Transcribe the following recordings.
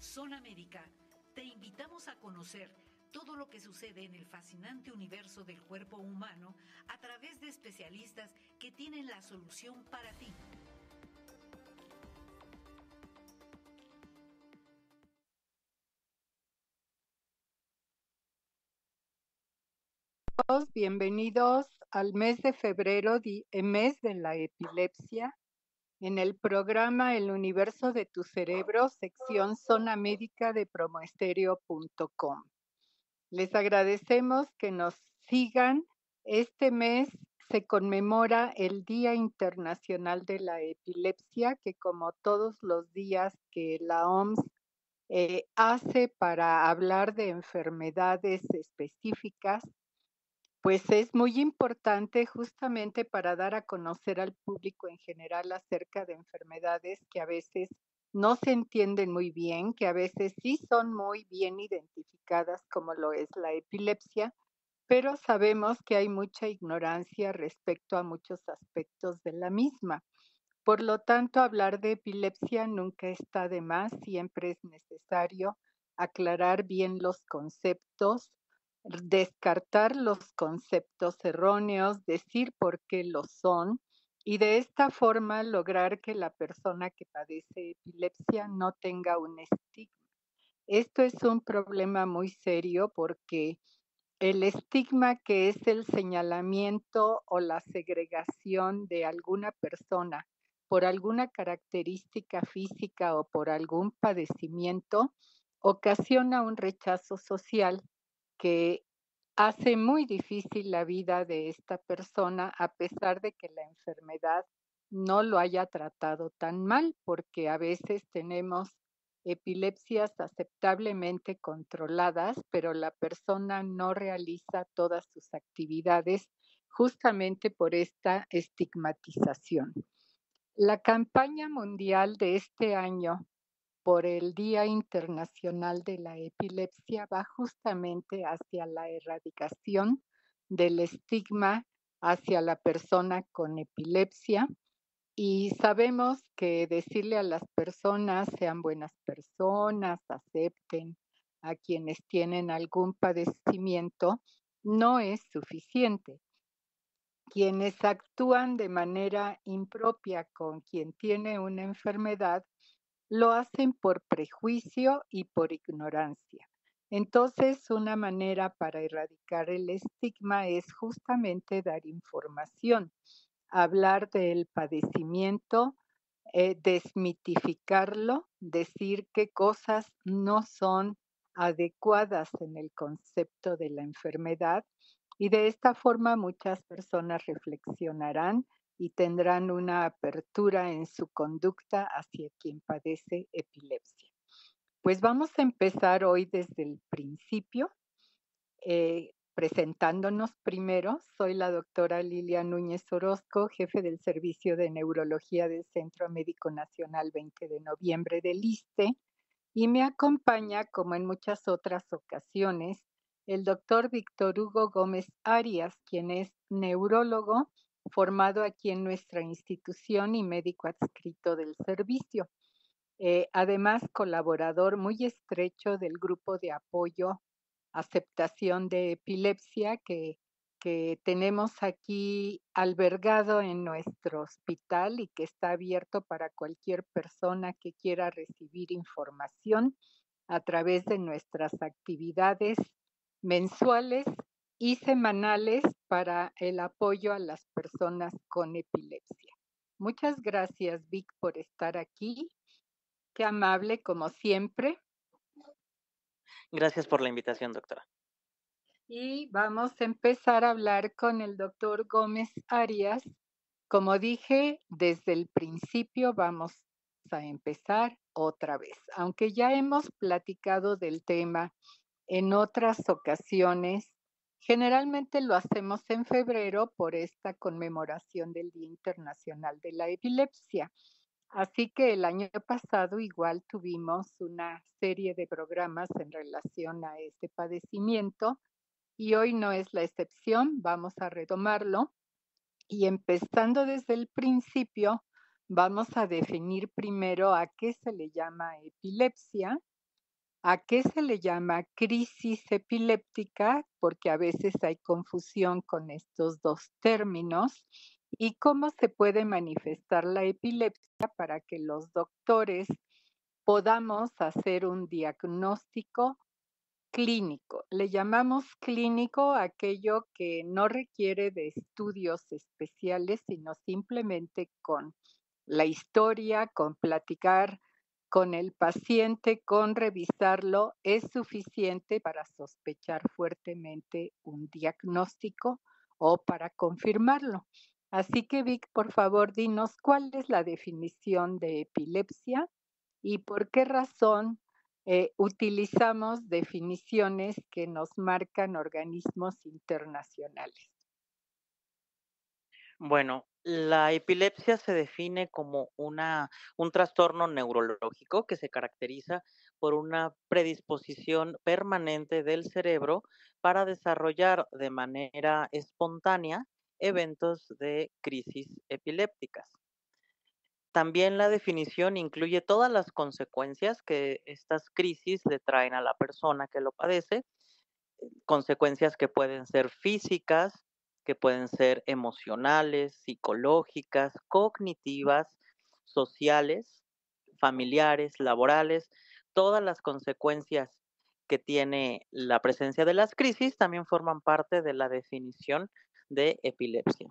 Zona Médica, te invitamos a conocer todo lo que sucede en el fascinante universo del cuerpo humano a través de especialistas que tienen la solución para ti. Bienvenidos al mes de febrero, mes de la epilepsia, en el programa El Universo de tu Cerebro, sección Zona Médica de promoestereo.com. Les agradecemos que nos sigan. Este mes se conmemora el Día Internacional de la Epilepsia, que como todos los días que la OMS hace para hablar de enfermedades específicas, pues es muy importante justamente para dar a conocer al público en general acerca de enfermedades que a veces no se entienden muy bien, que a veces sí son muy bien identificadas como lo es la epilepsia, pero sabemos que hay mucha ignorancia respecto a muchos aspectos de la misma. Por lo tanto, hablar de epilepsia nunca está de más, siempre es necesario aclarar bien los conceptos, descartar los conceptos erróneos, decir por qué lo son y de esta forma lograr que la persona que padece epilepsia no tenga un estigma. Esto es un problema muy serio porque el estigma, que es el señalamiento o la segregación de alguna persona por alguna característica física o por algún padecimiento, ocasiona un rechazo social que hace muy difícil la vida de esta persona a pesar de que la enfermedad no lo haya tratado tan mal, porque a veces tenemos epilepsias aceptablemente controladas, pero la persona no realiza todas sus actividades justamente por esta estigmatización. La campaña mundial de este año por el Día Internacional de la Epilepsia va justamente hacia la erradicación del estigma hacia la persona con epilepsia. Y sabemos que decirle a las personas sean buenas personas, acepten a quienes tienen algún padecimiento, no es suficiente. Quienes actúan de manera impropia con quien tiene una enfermedad, lo hacen por prejuicio y por ignorancia. Entonces, una manera para erradicar el estigma es justamente dar información, hablar del padecimiento, desmitificarlo, decir qué cosas no son adecuadas en el concepto de la enfermedad y de esta forma muchas personas reflexionarán y tendrán una apertura en su conducta hacia quien padece epilepsia. Pues vamos a empezar hoy desde el principio, presentándonos primero. Soy la doctora Lilia Núñez Orozco, jefe del Servicio de Neurología del Centro Médico Nacional 20 de Noviembre del ISSSTE, y me acompaña, como en muchas otras ocasiones, el doctor Víctor Hugo Gómez Arias, quien es neurólogo formado aquí en nuestra institución y médico adscrito del servicio. Además, colaborador muy estrecho del grupo de apoyo aceptación de epilepsia que tenemos aquí albergado en nuestro hospital y que está abierto para cualquier persona que quiera recibir información a través de nuestras actividades mensuales y semanales para el apoyo a las personas con epilepsia. Muchas gracias, Vic, por estar aquí. Qué amable, como siempre. Gracias por la invitación, doctora. Y vamos a empezar a hablar con el doctor Gómez Arias. Como dije, desde el principio vamos a empezar otra vez. Aunque ya hemos platicado del tema en otras ocasiones, generalmente lo hacemos en febrero por esta conmemoración del Día Internacional de la Epilepsia. Así que el año pasado igual tuvimos una serie de programas en relación a este padecimiento y hoy no es la excepción, vamos a retomarlo y empezando desde el principio, vamos a definir primero a qué se le llama epilepsia ¿A qué se le llama crisis epiléptica? Porque a veces hay confusión con estos dos términos. ¿Y cómo se puede manifestar la epilepsia para que los doctores podamos hacer un diagnóstico clínico? Le llamamos clínico aquello que no requiere de estudios especiales, sino simplemente con la historia, con platicar con el paciente, con revisarlo, es suficiente para sospechar fuertemente un diagnóstico o para confirmarlo. Así que Vic, por favor, dinos cuál es la definición de epilepsia y por qué razón utilizamos definiciones que nos marcan organismos internacionales. Bueno, la epilepsia se define como un trastorno neurológico que se caracteriza por una predisposición permanente del cerebro para desarrollar de manera espontánea eventos de crisis epilépticas. También la definición incluye todas las consecuencias que estas crisis le traen a la persona que lo padece, consecuencias que pueden ser físicas, que pueden ser emocionales, psicológicas, cognitivas, sociales, familiares, laborales, todas las consecuencias que tiene la presencia de las crisis también forman parte de la definición de epilepsia.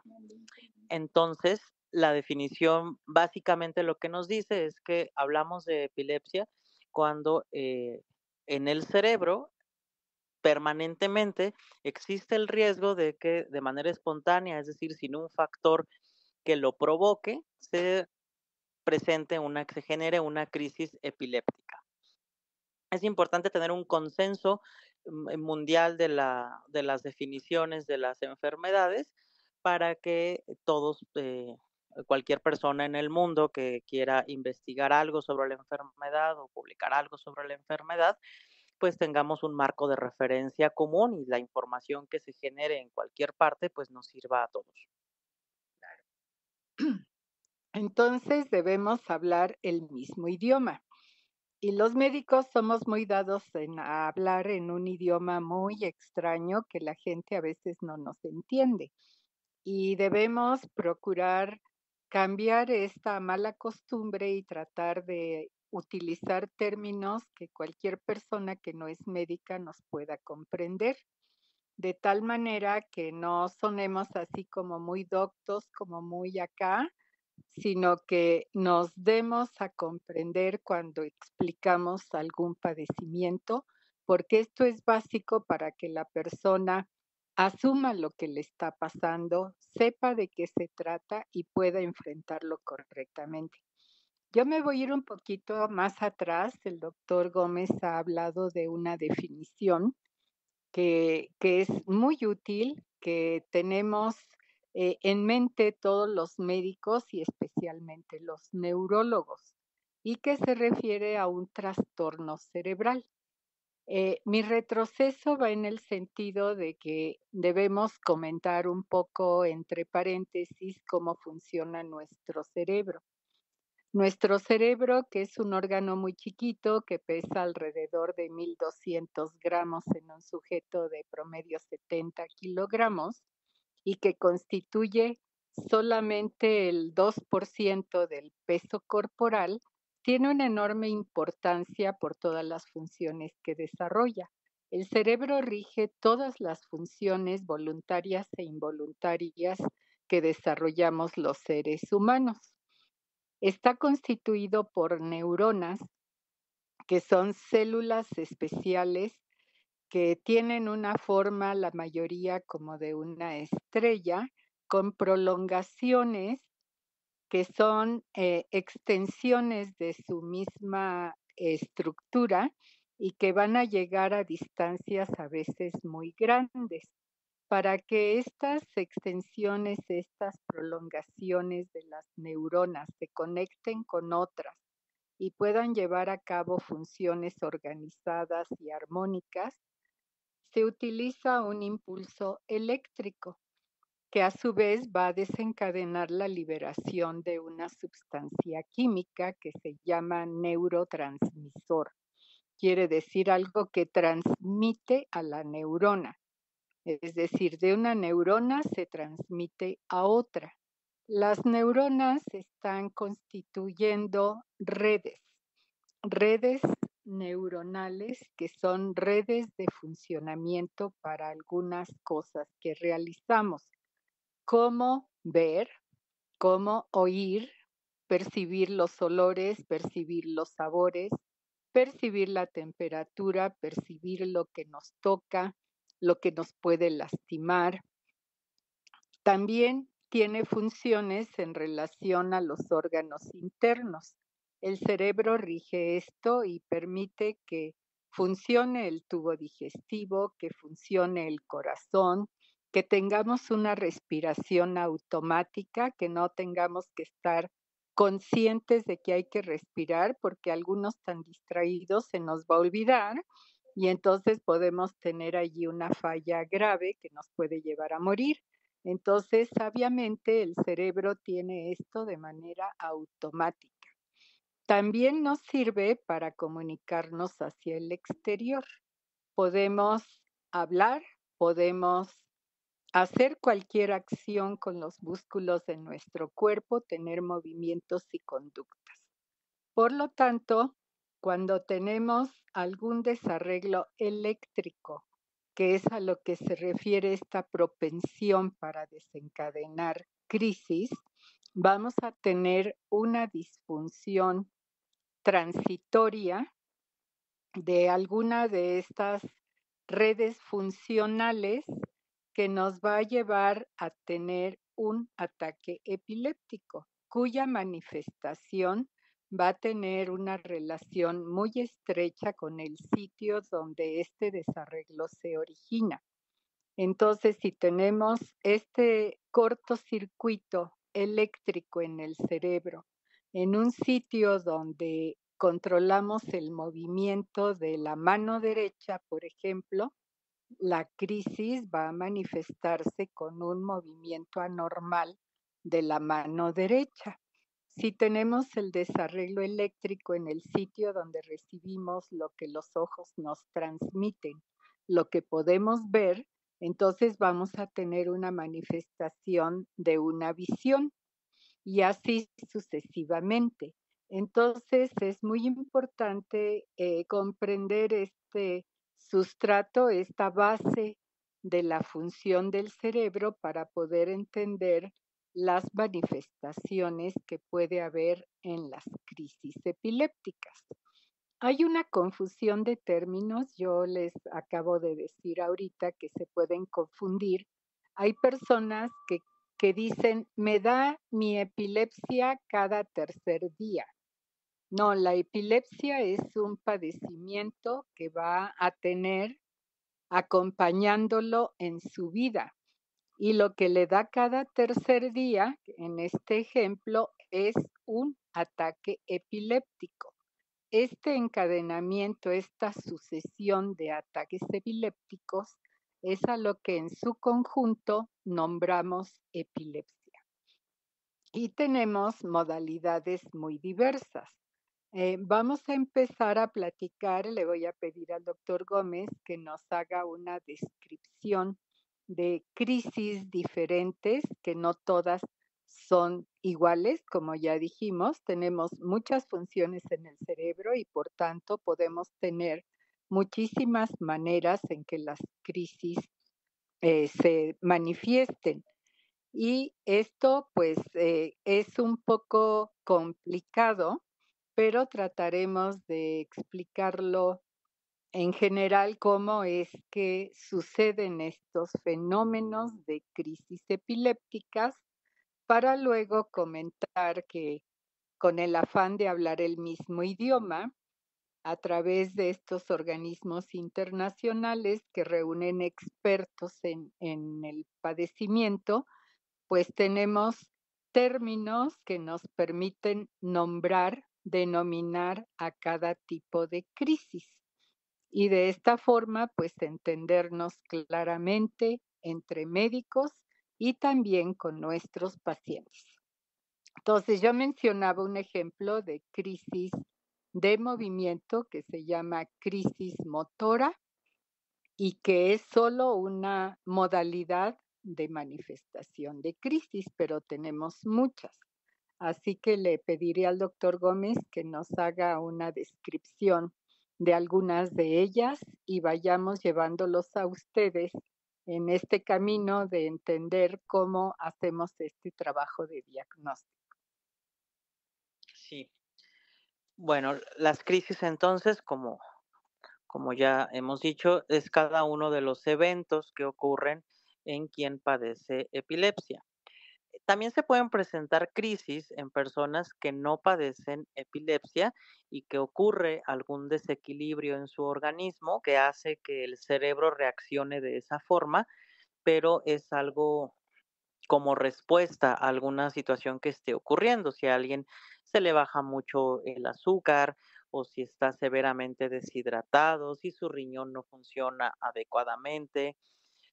Entonces, la definición básicamente lo que nos dice es que hablamos de epilepsia cuando en el cerebro permanentemente existe el riesgo de que de manera espontánea, es decir, sin un factor que lo provoque, se se genere una crisis epiléptica. Es importante tener un consenso mundial de las definiciones de las enfermedades para que cualquier persona en el mundo que quiera investigar algo sobre la enfermedad o publicar algo sobre la enfermedad, pues tengamos un marco de referencia común y la información que se genere en cualquier parte, pues nos sirva a todos. Entonces debemos hablar el mismo idioma. Y los médicos somos muy dados a hablar en un idioma muy extraño que la gente a veces no nos entiende. Y debemos procurar cambiar esta mala costumbre y tratar de utilizar términos que cualquier persona que no es médica nos pueda comprender, de tal manera que no sonemos así como muy doctos, como muy acá, sino que nos demos a comprender cuando explicamos algún padecimiento, porque esto es básico para que la persona asuma lo que le está pasando, sepa de qué se trata y pueda enfrentarlo correctamente. Yo me voy a ir un poquito más atrás. El doctor Gómez ha hablado de una definición que es muy útil, que tenemos en mente todos los médicos y especialmente los neurólogos, y que se refiere a un trastorno cerebral. Mi retroceso va en el sentido de que debemos comentar un poco entre paréntesis cómo funciona nuestro cerebro. Nuestro cerebro, que es un órgano muy chiquito que pesa alrededor de 1.200 gramos en un sujeto de promedio 70 kilogramos y que constituye solamente el 2% del peso corporal, tiene una enorme importancia por todas las funciones que desarrolla. El cerebro rige todas las funciones voluntarias e involuntarias que desarrollamos los seres humanos. Está constituido por neuronas, que son células especiales que tienen una forma, la mayoría como de una estrella, con prolongaciones que son extensiones de su misma estructura y que van a llegar a distancias a veces muy grandes. Para que estas extensiones, estas prolongaciones de las neuronas se conecten con otras y puedan llevar a cabo funciones organizadas y armónicas, se utiliza un impulso eléctrico que a su vez va a desencadenar la liberación de una sustancia química que se llama neurotransmisor. quiere decir algo que transmite a la neurona. Es decir, de una neurona se transmite a otra. Las neuronas están constituyendo redes neuronales que son redes de funcionamiento para algunas cosas que realizamos, como ver, como oír, percibir los olores, percibir los sabores, percibir la temperatura, percibir lo que nos toca, lo que nos puede lastimar. También tiene funciones en relación a los órganos internos. El cerebro rige esto y permite que funcione el tubo digestivo, que funcione el corazón, que tengamos una respiración automática, que no tengamos que estar conscientes de que hay que respirar, porque algunos tan distraídos se nos va a olvidar y entonces podemos tener allí una falla grave que nos puede llevar a morir. Entonces, sabiamente, el cerebro tiene esto de manera automática. También nos sirve para comunicarnos hacia el exterior. Podemos hablar, podemos hacer cualquier acción con los músculos de nuestro cuerpo, tener movimientos y conductas. Por lo tanto, cuando tenemos algún desarreglo eléctrico, que es a lo que se refiere esta propensión para desencadenar crisis, vamos a tener una disfunción transitoria de alguna de estas redes funcionales que nos va a llevar a tener un ataque epiléptico, cuya manifestación va a tener una relación muy estrecha con el sitio donde este desarreglo se origina. Entonces, si tenemos este cortocircuito eléctrico en el cerebro, en un sitio donde controlamos el movimiento de la mano derecha, por ejemplo, la crisis va a manifestarse con un movimiento anormal de la mano derecha. Si tenemos el desarreglo eléctrico en el sitio donde recibimos lo que los ojos nos transmiten, lo que podemos ver, entonces vamos a tener una manifestación de una visión y así sucesivamente. Entonces es muy importante comprender este sustrato, esta base de la función del cerebro para poder entender las manifestaciones que puede haber en las crisis epilépticas. Hay una confusión de términos, yo les acabo de decir ahorita que se pueden confundir. Hay personas que dicen, me da mi epilepsia cada tercer día. No, la epilepsia es un padecimiento que va a tener acompañándolo en su vida. Y lo que le da cada tercer día, en este ejemplo, es un ataque epiléptico. Este encadenamiento, esta sucesión de ataques epilépticos es a lo que en su conjunto nombramos epilepsia. Y tenemos modalidades muy diversas. Vamos a empezar a platicar, le voy a pedir al doctor Gómez que nos haga una descripción de crisis diferentes, que no todas son iguales, como ya dijimos, tenemos muchas funciones en el cerebro y por tanto podemos tener muchísimas maneras en que las crisis se manifiesten. Y esto pues es un poco complicado, pero trataremos de explicarlo en general cómo es que suceden estos fenómenos de crisis epilépticas para luego comentar que con el afán de hablar el mismo idioma, a través de estos organismos internacionales que reúnen expertos en el padecimiento, pues tenemos términos que nos permiten nombrar, denominar a cada tipo de crisis. Y de esta forma, pues entendernos claramente entre médicos y también con nuestros pacientes. Entonces, yo mencionaba un ejemplo de crisis de movimiento que se llama crisis motora y que es solo una modalidad de manifestación de crisis, pero tenemos muchas. Así que le pediré al doctor Gómez que nos haga una descripción de algunas de ellas y vayamos llevándolos a ustedes en este camino de entender cómo hacemos este trabajo de diagnóstico. Sí. Bueno, las crisis entonces, como ya hemos dicho, es cada uno de los eventos que ocurren en quien padece epilepsia. También se pueden presentar crisis en personas que no padecen epilepsia y que ocurre algún desequilibrio en su organismo que hace que el cerebro reaccione de esa forma, pero es algo como respuesta a alguna situación que esté ocurriendo. Si a alguien se le baja mucho el azúcar o si está severamente deshidratado, si su riñón no funciona adecuadamente,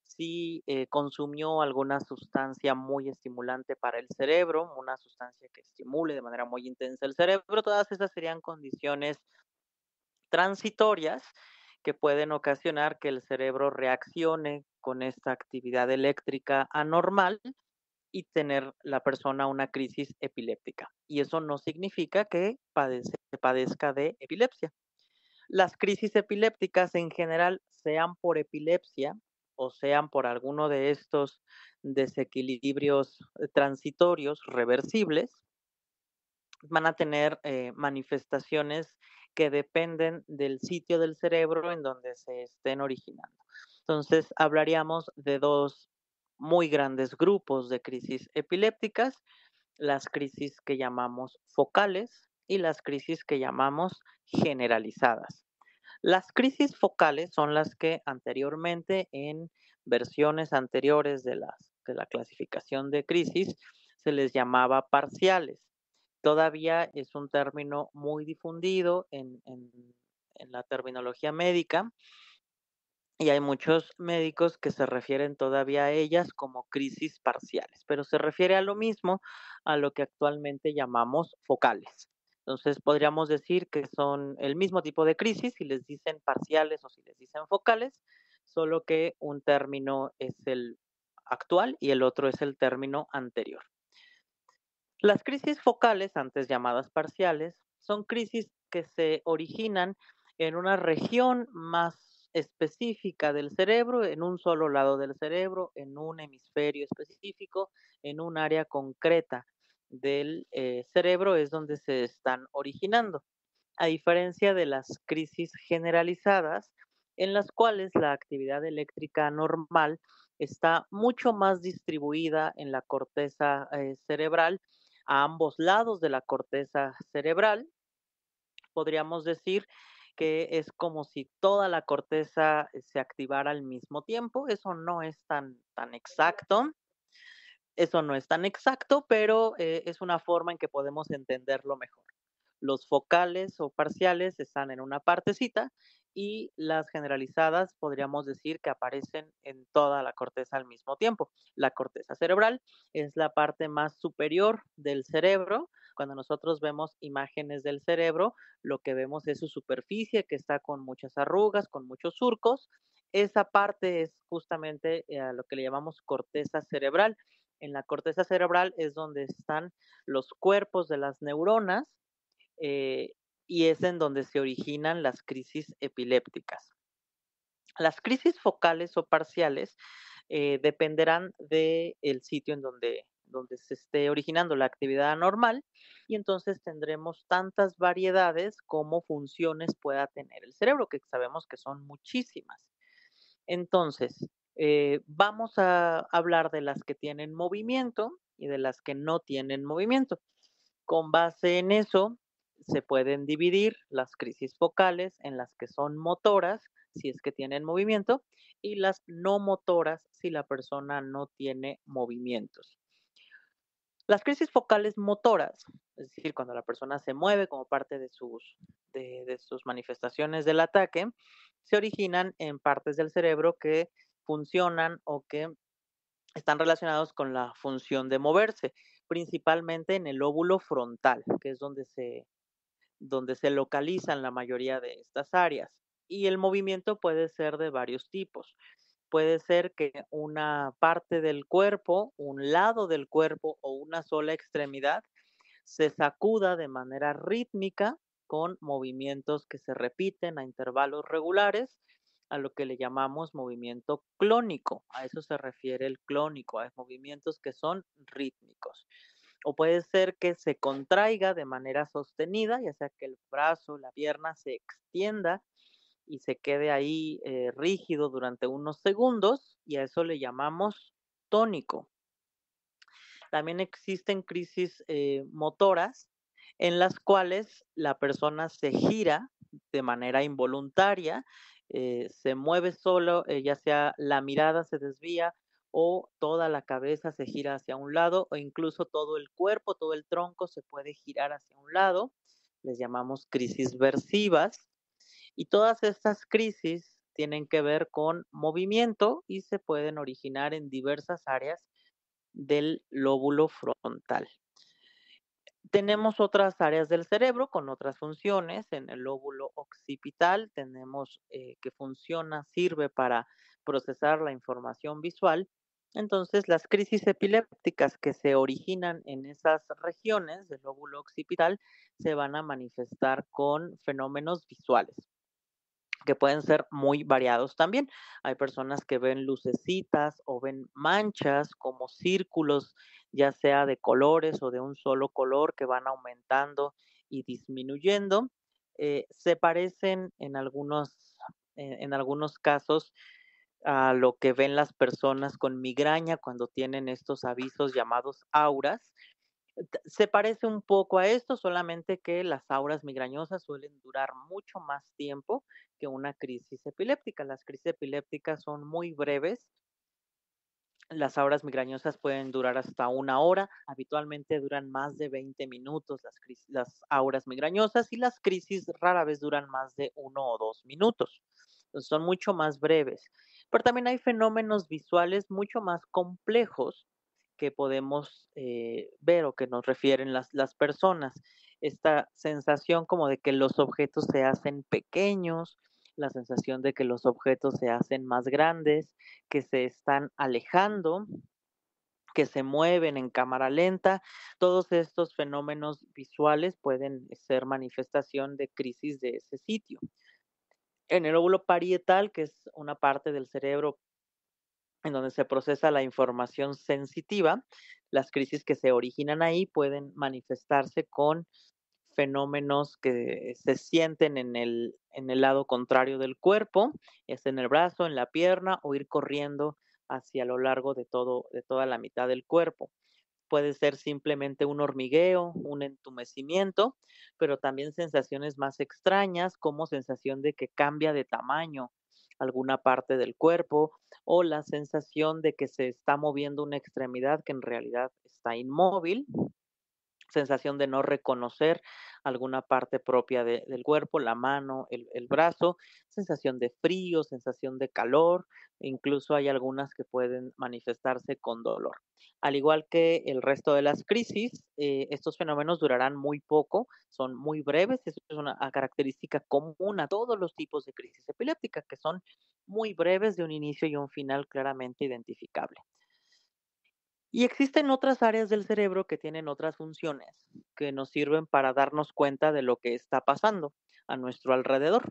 si consumió alguna sustancia muy estimulante para el cerebro, una sustancia que estimule de manera muy intensa el cerebro, todas esas serían condiciones transitorias que pueden ocasionar que el cerebro reaccione con esta actividad eléctrica anormal y tener la persona una crisis epiléptica. Y eso no significa que padezca de epilepsia. Las crisis epilépticas en general, sean por epilepsia o sean por alguno de estos desequilibrios transitorios reversibles, van a tener manifestaciones que dependen del sitio del cerebro en donde se estén originando. Entonces, hablaríamos de dos muy grandes grupos de crisis epilépticas, las crisis que llamamos focales y las crisis que llamamos generalizadas. Las crisis focales son las que anteriormente, en versiones anteriores de la clasificación de crisis, se les llamaba parciales. Todavía es un término muy difundido en la terminología médica y hay muchos médicos que se refieren todavía a ellas como crisis parciales, pero se refiere a lo mismo a lo que actualmente llamamos focales. Entonces podríamos decir que son el mismo tipo de crisis si les dicen parciales o si les dicen focales, solo que un término es el actual y el otro es el término anterior. Las crisis focales, antes llamadas parciales, son crisis que se originan en una región más específica del cerebro, en un solo lado del cerebro, en un hemisferio específico, en un área concreta del cerebro es donde se están originando. A diferencia de las crisis generalizadas, en las cuales la actividad eléctrica normal está mucho más distribuida en la corteza cerebral, a ambos lados de la corteza cerebral. Podríamos decir que es como si toda la corteza se activara al mismo tiempo. Eso no es tan exacto. Eso no es tan exacto, pero es una forma en que podemos entenderlo mejor. Los focales o parciales están en una partecita y las generalizadas podríamos decir que aparecen en toda la corteza al mismo tiempo. La corteza cerebral es la parte más superior del cerebro. Cuando nosotros vemos imágenes del cerebro, lo que vemos es su superficie que está con muchas arrugas, con muchos surcos. Esa parte es justamente a lo que le llamamos corteza cerebral. En la corteza cerebral es donde están los cuerpos de las neuronas eh, y es en donde se originan las crisis epilépticas. Las crisis focales o parciales dependerán del sitio en donde se esté originando la actividad anormal y entonces tendremos tantas variedades como funciones pueda tener el cerebro, que sabemos que son muchísimas. Entonces, vamos a hablar de las que tienen movimiento y de las que no tienen movimiento. Con base en eso, se pueden dividir las crisis focales en las que son motoras, si es que tienen movimiento, y las no motoras, si la persona no tiene movimientos. Las crisis focales motoras, es decir, cuando la persona se mueve como parte de sus manifestaciones del ataque, se originan en partes del cerebro que funcionan o que están relacionados con la función de moverse, principalmente en el lóbulo frontal, que es donde se localizan la mayoría de estas áreas. Y el movimiento puede ser de varios tipos. Puede ser que una parte del cuerpo, un lado del cuerpo o una sola extremidad se sacuda de manera rítmica con movimientos que se repiten a intervalos regulares, a lo que le llamamos movimiento clónico. A eso se refiere el clónico, a movimientos que son rítmicos. O puede ser que se contraiga de manera sostenida, ya sea que el brazo, la pierna se extienda y se quede ahí rígido durante unos segundos, y a eso le llamamos tónico. También existen crisis motoras en las cuales la persona se gira de manera involuntaria, se mueve solo, ya sea la mirada se desvía o toda la cabeza se gira hacia un lado, o incluso todo el cuerpo, todo el tronco se puede girar hacia un lado. Les llamamos crisis versivas. Y todas estas crisis tienen que ver con movimiento y se pueden originar en diversas áreas del lóbulo frontal. Tenemos otras áreas del cerebro con otras funciones. En el lóbulo occipital tenemos que funciona, sirve para procesar la información visual. Entonces, las crisis epilépticas que se originan en esas regiones del lóbulo occipital se van a manifestar con fenómenos visuales, que pueden ser muy variados también. Hay personas que ven lucecitas o ven manchas como círculos, ya sea de colores o de un solo color, que van aumentando y disminuyendo. Se parecen en algunos casos a lo que ven las personas con migraña cuando tienen estos avisos llamados auras. Se parece un poco a esto, solamente que las auras migrañosas suelen durar mucho más tiempo que una crisis epiléptica. Las crisis epilépticas son muy breves. Las auras migrañosas pueden durar hasta 1 hora, habitualmente duran más de 20 minutos las auras migrañosas, y las crisis rara vez duran más de 1 o 2 minutos. Entonces son mucho más breves. Pero también hay fenómenos visuales mucho más complejos que podemos ver o que nos refieren las personas. Esta sensación como de que los objetos se hacen pequeños, la sensación de que los objetos se hacen más grandes, que se están alejando, que se mueven en cámara lenta. Todos estos fenómenos visuales pueden ser manifestación de crisis de ese sitio. En el lóbulo parietal, que es una parte del cerebro en donde se procesa la información sensitiva, las crisis que se originan ahí pueden manifestarse con fenómenos que se sienten en el lado contrario del cuerpo, es en el brazo, en la pierna, o ir corriendo hacia lo largo de toda la mitad del cuerpo. Puede ser simplemente un hormigueo, un entumecimiento, pero también sensaciones más extrañas, como sensación de que cambia de tamaño alguna parte del cuerpo, o la sensación de que se está moviendo una extremidad que en realidad está inmóvil, sensación de no reconocer alguna parte propia del cuerpo, la mano, el brazo, sensación de frío, sensación de calor, e incluso hay algunas que pueden manifestarse con dolor. Al igual que el resto de las crisis, estos fenómenos durarán muy poco, son muy breves. Eso es una característica común a todos los tipos de crisis epiléptica, que son muy breves, de un inicio y un final claramente identificable. Y existen otras áreas del cerebro que tienen otras funciones que nos sirven para darnos cuenta de lo que está pasando a nuestro alrededor.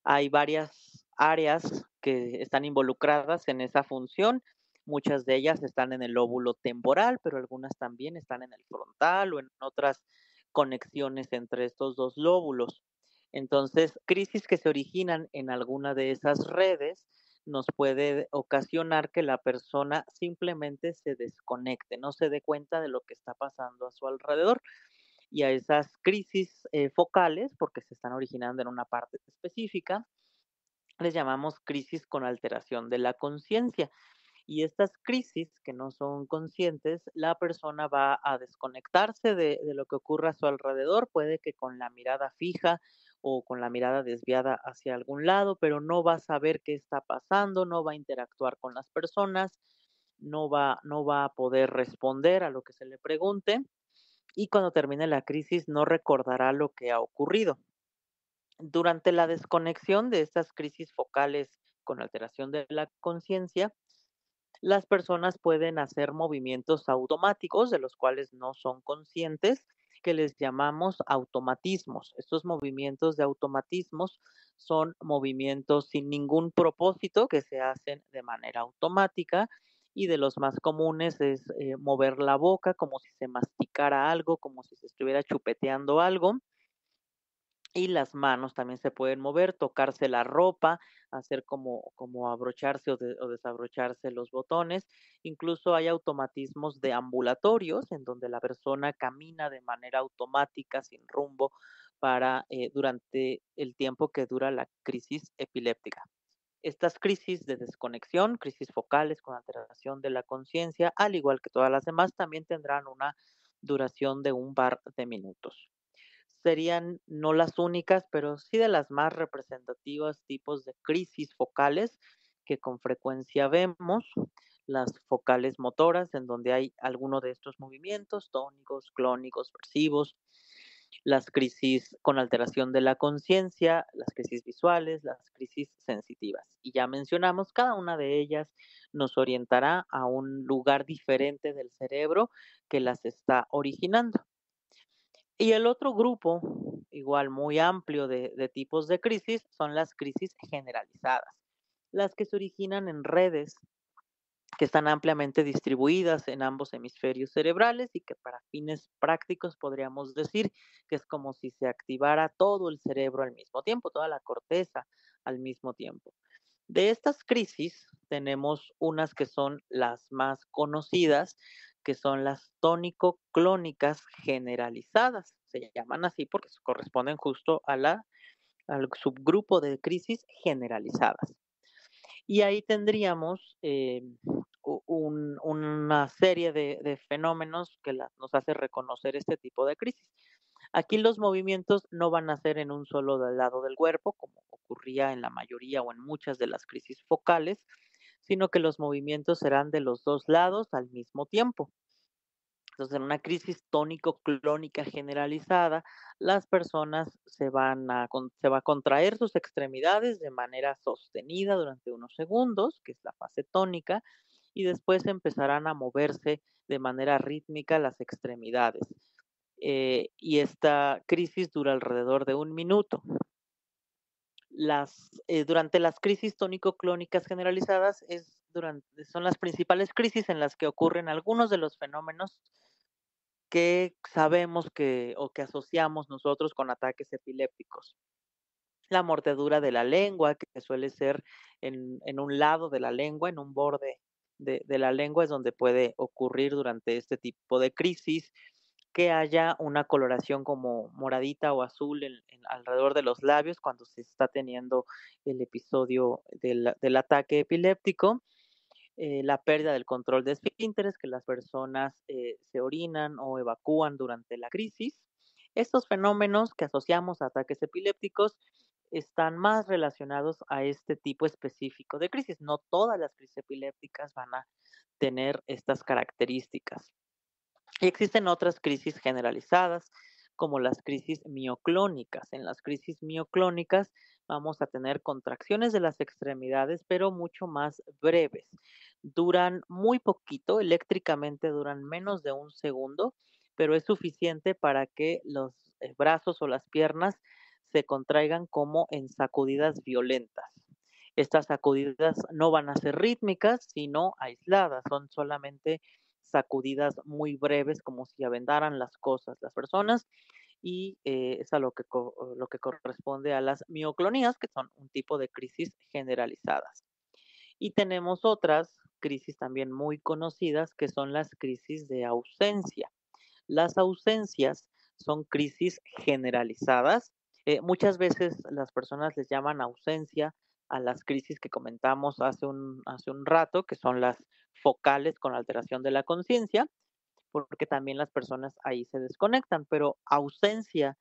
Hay varias áreas que están involucradas en esa función. Muchas de ellas están en el lóbulo temporal, pero algunas también están en el frontal o en otras conexiones entre estos dos lóbulos. Entonces, crisis que se originan en alguna de esas redes nos puede ocasionar que la persona simplemente se desconecte, no se dé cuenta de lo que está pasando a su alrededor. Y a esas crisis focales, porque se están originando en una parte específica, les llamamos crisis con alteración de la conciencia. Y estas crisis que no son conscientes, la persona va a desconectarse de lo que ocurre a su alrededor, puede que con la mirada fija o con la mirada desviada hacia algún lado, pero no va a saber qué está pasando, no va a interactuar con las personas, no va a poder responder a lo que se le pregunte, y cuando termine la crisis no recordará lo que ha ocurrido. Durante la desconexión de estas crisis focales con alteración de la conciencia, las personas pueden hacer movimientos automáticos de los cuales no son conscientes, que les llamamos automatismos. Estos movimientos de automatismos son movimientos sin ningún propósito que se hacen de manera automática, y de los más comunes es mover la boca como si se masticara algo, como si se estuviera chupeteando algo, y las manos también se pueden mover, tocarse la ropa, hacer como abrocharse o desabrocharse los botones. Incluso hay automatismos deambulatorios en donde la persona camina de manera automática, sin rumbo, durante el tiempo que dura la crisis epiléptica. Estas crisis de desconexión, crisis focales con alteración de la conciencia, al igual que todas las demás, también tendrán una duración de un par de minutos. Serían no las únicas, pero sí de las más representativas tipos de crisis focales que con frecuencia vemos. Las focales motoras, en donde hay alguno de estos movimientos, tónicos, clónicos, versivos. Las crisis con alteración de la conciencia, las crisis visuales, las crisis sensitivas. Y ya mencionamos, cada una de ellas nos orientará a un lugar diferente del cerebro que las está originando. Y el otro grupo, igual muy amplio de tipos de crisis, son las crisis generalizadas, las que se originan en redes que están ampliamente distribuidas en ambos hemisferios cerebrales y que para fines prácticos podríamos decir que es como si se activara todo el cerebro al mismo tiempo, toda la corteza al mismo tiempo. De estas crisis tenemos unas que son las más conocidas, que son las tónico-clónicas generalizadas. Se llaman así porque corresponden justo al subgrupo de crisis generalizadas. Y ahí tendríamos una serie de fenómenos que nos hace reconocer este tipo de crisis. Aquí los movimientos no van a ser en un solo lado del cuerpo, como ocurría en la mayoría o en muchas de las crisis focales, sino que los movimientos serán de los dos lados al mismo tiempo. Entonces, en una crisis tónico-clónica generalizada, las personas se va a contraer sus extremidades de manera sostenida durante unos segundos, que es la fase tónica, y después empezarán a moverse de manera rítmica las extremidades. Y esta crisis dura alrededor de un minuto. Durante las crisis tónico-clónicas generalizadas son las principales crisis en las que ocurren algunos de los fenómenos que sabemos o que asociamos nosotros con ataques epilépticos. La mordedura de la lengua, que suele ser en un lado de la lengua, en un borde de la lengua, es donde puede ocurrir durante este tipo de crisis, que haya una coloración como moradita o azul alrededor de los labios cuando se está teniendo el episodio del ataque epiléptico. La pérdida del control de esfínteres, que las personas se orinan o evacúan durante la crisis. Estos fenómenos que asociamos a ataques epilépticos están más relacionados a este tipo específico de crisis. No todas las crisis epilépticas van a tener estas características. Y existen otras crisis generalizadas, como las crisis mioclónicas. En las crisis mioclónicas vamos a tener contracciones de las extremidades, pero mucho más breves. Duran muy poquito, eléctricamente duran menos de un segundo, pero es suficiente para que los brazos o las piernas se contraigan como en sacudidas violentas. Estas sacudidas no van a ser rítmicas, sino aisladas, son solamente sacudidas muy breves, como si aventaran las cosas las personas, y es a lo que corresponde a las mioclonías, que son un tipo de crisis generalizadas. Y tenemos otras crisis también muy conocidas, que son las crisis de ausencia. Las ausencias son crisis generalizadas. Muchas veces las personas les llaman ausencia a las crisis que comentamos hace un rato, que son las focales con alteración de la conciencia, porque también las personas ahí se desconectan, pero ausencia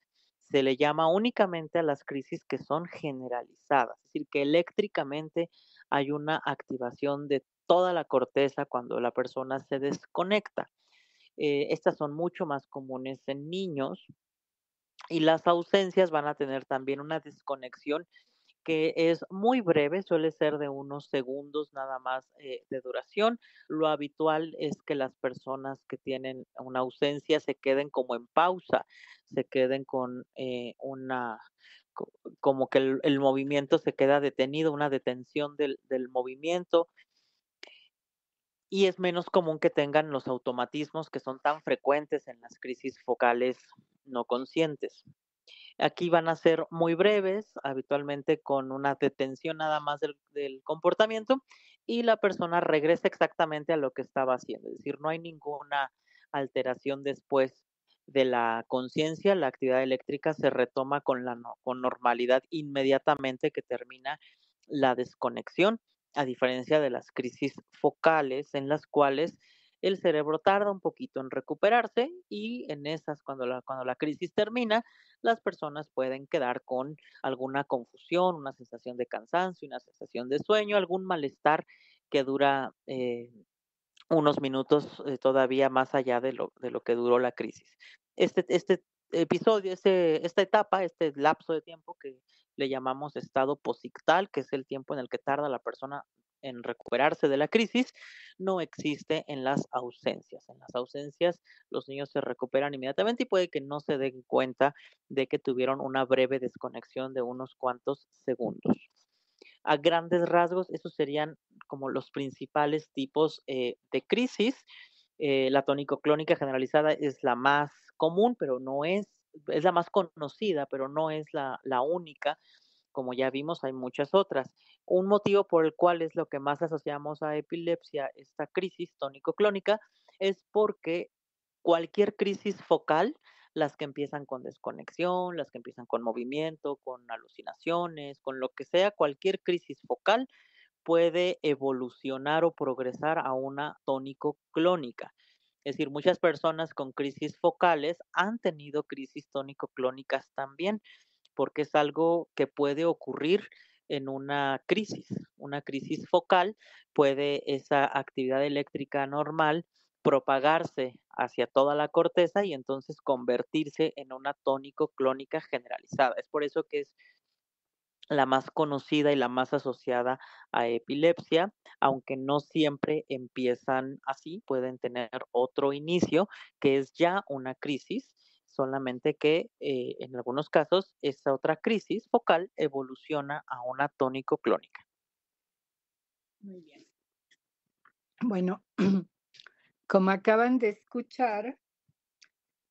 se le llama únicamente a las crisis que son generalizadas, es decir, que eléctricamente hay una activación de toda la corteza cuando la persona se desconecta. Estas son mucho más comunes en niños y las ausencias van a tener también una desconexión que es muy breve, suele ser de unos segundos nada más de duración. Lo habitual es que las personas que tienen una ausencia se queden como en pausa, se queden con como que el movimiento se queda detenido, una detención del movimiento, y es menos común que tengan los automatismos que son tan frecuentes en las crisis focales no conscientes. Aquí van a ser muy breves, habitualmente con una detención nada más del comportamiento, y la persona regresa exactamente a lo que estaba haciendo. Es decir, no hay ninguna alteración después de la conciencia, la actividad eléctrica se retoma con normalidad inmediatamente que termina la desconexión, a diferencia de las crisis focales en las cuales el cerebro tarda un poquito en recuperarse, y en esas, cuando la crisis termina, las personas pueden quedar con alguna confusión, una sensación de cansancio, una sensación de sueño, algún malestar que dura unos minutos todavía más allá de lo que duró la crisis. Este episodio, esta etapa, este lapso de tiempo que le llamamos estado posictal, que es el tiempo en el que tarda la persona en recuperarse de la crisis, no existe en las ausencias. En las ausencias los niños se recuperan inmediatamente y puede que no se den cuenta de que tuvieron una breve desconexión de unos cuantos segundos. A grandes rasgos, esos serían como los principales tipos de crisis. La tónico-clónica generalizada es la más común, pero no es la más conocida, pero no es la única. Como ya vimos, hay muchas otras. Un motivo por el cual es lo que más asociamos a epilepsia, esta crisis tónico-clónica, es porque cualquier crisis focal, las que empiezan con desconexión, las que empiezan con movimiento, con alucinaciones, con lo que sea, cualquier crisis focal puede evolucionar o progresar a una tónico-clónica. Es decir, muchas personas con crisis focales han tenido crisis tónico-clónicas también, porque es algo que puede ocurrir en una crisis focal, puede esa actividad eléctrica normal propagarse hacia toda la corteza y entonces convertirse en una tónico-clónica generalizada. Es por eso que es la más conocida y la más asociada a epilepsia, aunque no siempre empiezan así, pueden tener otro inicio, que es ya una crisis, solamente que en algunos casos esa otra crisis focal evoluciona a una tónico-clónica. Muy bien. Bueno, como acaban de escuchar,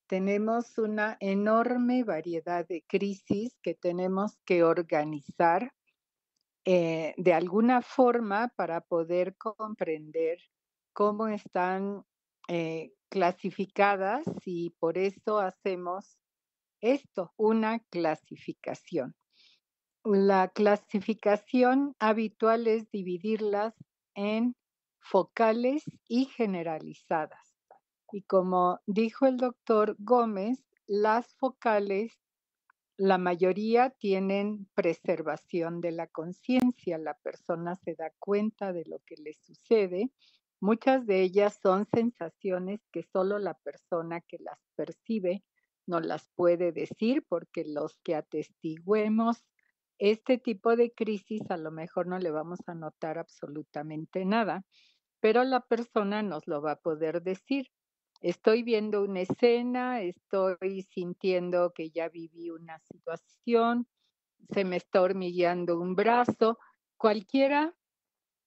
tenemos una enorme variedad de crisis que tenemos que organizar de alguna forma para poder comprender cómo están clasificadas, y por eso hacemos esto, una clasificación. La clasificación habitual es dividirlas en focales y generalizadas. Y como dijo el doctor Gómez, las focales, la mayoría tienen preservación de la conciencia, la persona se da cuenta de lo que le sucede. Muchas de ellas son sensaciones que solo la persona que las percibe no las puede decir, porque los que atestiguemos este tipo de crisis a lo mejor no le vamos a notar absolutamente nada, pero la persona nos lo va a poder decir. Estoy viendo una escena, estoy sintiendo que ya viví una situación, se me está hormigueando un brazo. Cualquiera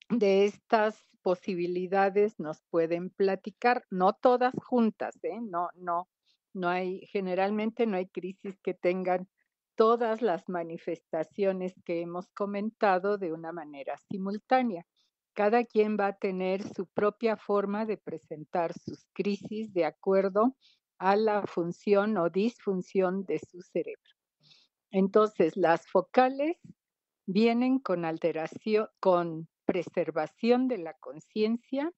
de estas posibilidades nos pueden platicar, no todas juntas, no hay, generalmente no hay crisis que tengan todas las manifestaciones que hemos comentado de una manera simultánea. Cada quien va a tener su propia forma de presentar sus crisis de acuerdo a la función o disfunción de su cerebro. Entonces, las focales vienen con alteración, con preservación de la conciencia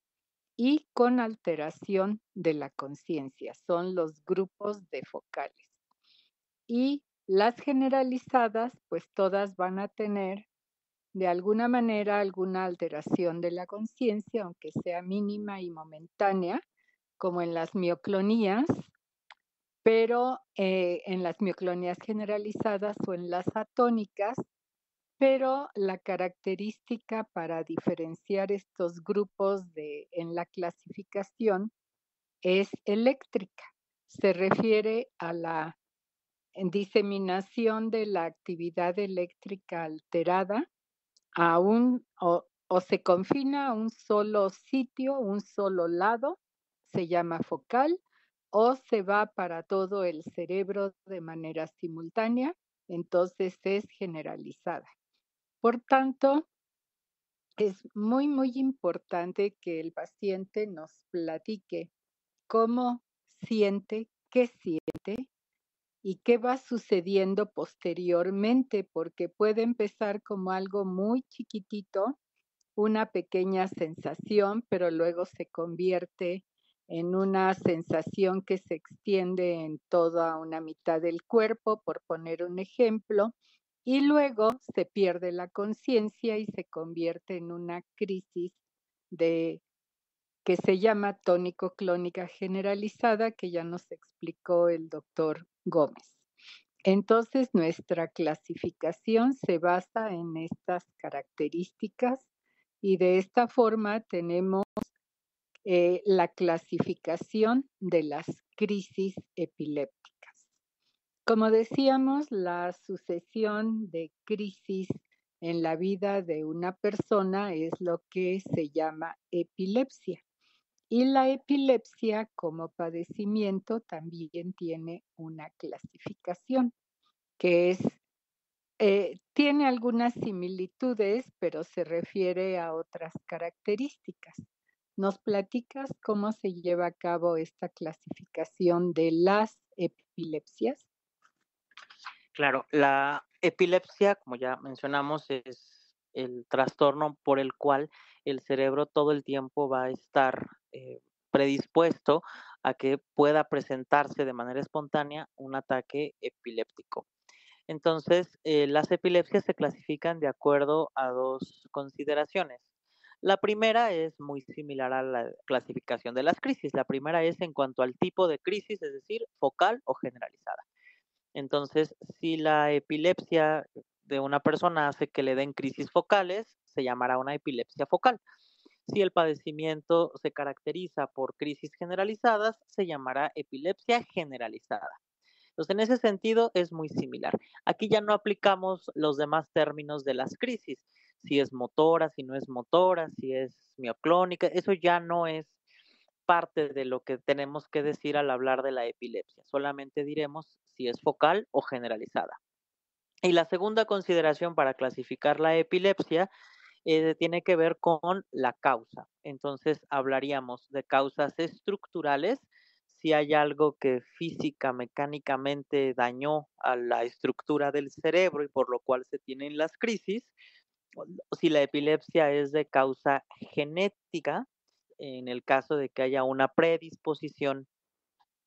y con alteración de la conciencia. Son los grupos de focales. Y las generalizadas, pues todas van a tener de alguna manera alguna alteración de la conciencia, aunque sea mínima y momentánea, como en las mioclonías, pero en las mioclonías generalizadas o en las atónicas, pero la característica para diferenciar estos grupos en la clasificación es eléctrica. Se refiere a la diseminación de la actividad eléctrica alterada a o se confina a un solo sitio, un solo lado, se llama focal, o se va para todo el cerebro de manera simultánea, entonces es generalizada. Por tanto, es muy, muy importante que el paciente nos platique cómo siente, qué siente y qué va sucediendo posteriormente, porque puede empezar como algo muy chiquitito, una pequeña sensación, pero luego se convierte en una sensación que se extiende en toda una mitad del cuerpo, por poner un ejemplo, y luego se pierde la conciencia y se convierte en una crisis de que se llama tónico-clónica generalizada, que ya nos explicó el doctor Gómez. Entonces, nuestra clasificación se basa en estas características y de esta forma tenemos la clasificación de las crisis epilépticas. Como decíamos, la sucesión de crisis en la vida de una persona es lo que se llama epilepsia. Y la epilepsia como padecimiento también tiene una clasificación que tiene algunas similitudes, pero se refiere a otras características. ¿Nos platicas cómo se lleva a cabo esta clasificación de las epilepsias? Claro, la epilepsia, como ya mencionamos, es el trastorno por el cual el cerebro todo el tiempo va a estar predispuesto a que pueda presentarse de manera espontánea un ataque epiléptico. Entonces, las epilepsias se clasifican de acuerdo a dos consideraciones. La primera es muy similar a la clasificación de las crisis. La primera es en cuanto al tipo de crisis, es decir, focal o generalizada. Entonces, si la epilepsia de una persona hace que le den crisis focales, se llamará una epilepsia focal. Si el padecimiento se caracteriza por crisis generalizadas, se llamará epilepsia generalizada. Entonces, en ese sentido es muy similar. Aquí ya no aplicamos los demás términos de las crisis, si es motora, si no es motora, si es mioclónica, eso ya no es parte de lo que tenemos que decir al hablar de la epilepsia. Solamente diremos si es focal o generalizada. Y la segunda consideración para clasificar la epilepsia tiene que ver con la causa. Entonces hablaríamos de causas estructurales, si hay algo que física, mecánicamente dañó a la estructura del cerebro y por lo cual se tienen las crisis, o si la epilepsia es de causa genética, en el caso de que haya una predisposición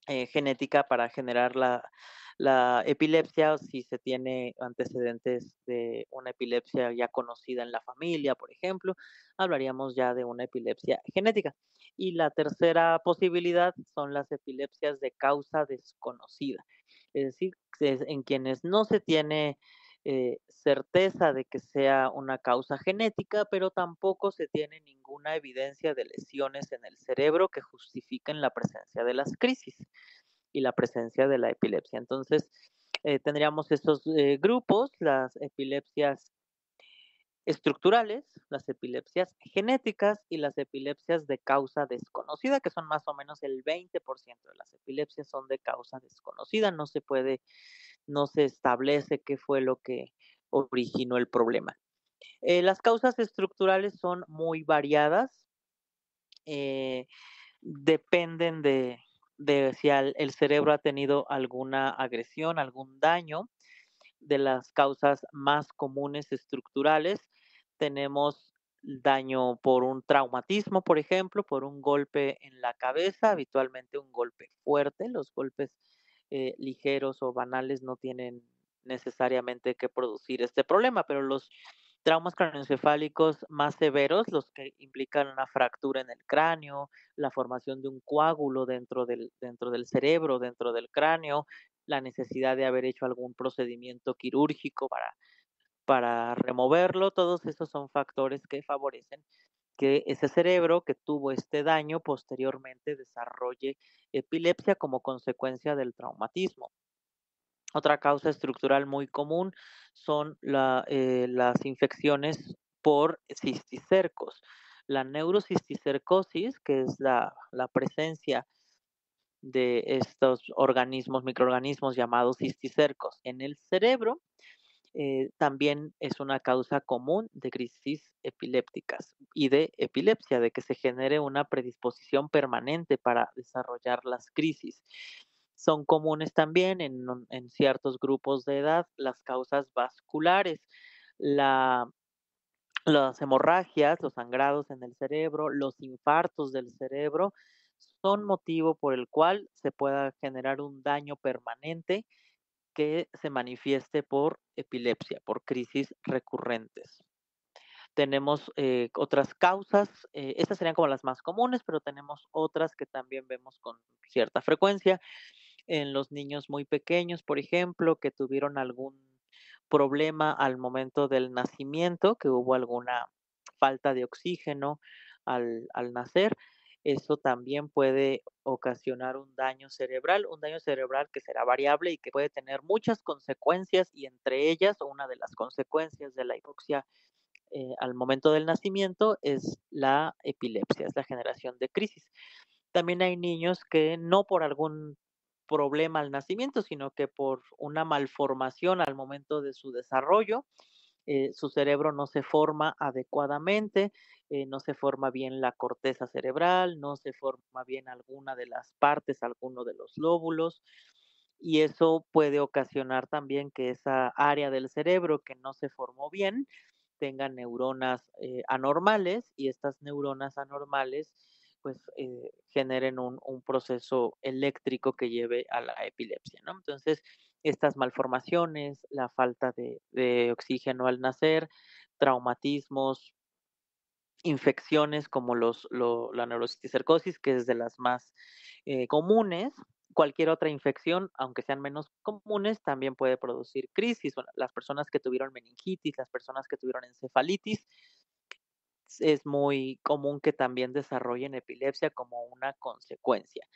genética para generar la epilepsia, o si se tiene antecedentes de una epilepsia ya conocida en la familia, por ejemplo, hablaríamos ya de una epilepsia genética. Y la tercera posibilidad son las epilepsias de causa desconocida, es decir, en quienes no se tiene certeza de que sea una causa genética, pero tampoco se tiene ninguna evidencia de lesiones en el cerebro que justifiquen la presencia de las crisis y la presencia de la epilepsia. Entonces, tendríamos estos grupos, las epilepsias estructurales, las epilepsias genéticas y las epilepsias de causa desconocida, que son más o menos el 20% de las epilepsias son de causa desconocida, no se establece qué fue lo que originó el problema. Las causas estructurales son muy variadas, dependen de si el cerebro ha tenido alguna agresión, algún daño. De las causas más comunes estructurales tenemos daño por un traumatismo, por ejemplo, por un golpe en la cabeza, habitualmente un golpe fuerte. Los golpes ligeros o banales no tienen necesariamente que producir este problema, pero los Traumas craneoencefálicos más severos, los que implican una fractura en el cráneo, la formación de un coágulo dentro del cerebro, dentro del cráneo, la necesidad de haber hecho algún procedimiento quirúrgico para removerlo, todos esos son factores que favorecen que ese cerebro que tuvo este daño posteriormente desarrolle epilepsia como consecuencia del traumatismo. Otra causa estructural muy común son las infecciones por cisticercos. La neurocisticercosis, que es la presencia de estos organismos, microorganismos llamados cisticercos en el cerebro, también es una causa común de crisis epilépticas y de epilepsia, de que se genere una predisposición permanente para desarrollar las crisis. Son comunes también en ciertos grupos de edad las causas vasculares, la, las hemorragias, los sangrados en el cerebro, los infartos del cerebro, son motivo por el cual se pueda generar un daño permanente que se manifieste por epilepsia, por crisis recurrentes. Tenemos otras causas, estas serían como las más comunes, pero tenemos otras que también vemos con cierta frecuencia. En los niños muy pequeños, por ejemplo, que tuvieron algún problema al momento del nacimiento, que hubo alguna falta de oxígeno al nacer, eso también puede ocasionar un daño cerebral que será variable y que puede tener muchas consecuencias y entre ellas una de las consecuencias de la hipoxia al momento del nacimiento es la epilepsia, es la generación de crisis. También hay niños que no por algún problema al nacimiento, sino que por una malformación al momento de su desarrollo, su cerebro no se forma adecuadamente, no se forma bien la corteza cerebral, no se forma bien alguna de las partes, alguno de los lóbulos, y eso puede ocasionar también que esa área del cerebro que no se formó bien tenga neuronas anormales y estas neuronas anormales pues generen un proceso eléctrico que lleve a la epilepsia, ¿no? Entonces, estas malformaciones, la falta de oxígeno al nacer, traumatismos, infecciones como la neurocisticercosis, que es de las más comunes. Cualquier otra infección, aunque sean menos comunes, también puede producir crisis. Bueno, las personas que tuvieron meningitis, las personas que tuvieron encefalitis, es muy común que también desarrollen epilepsia como una consecuencia.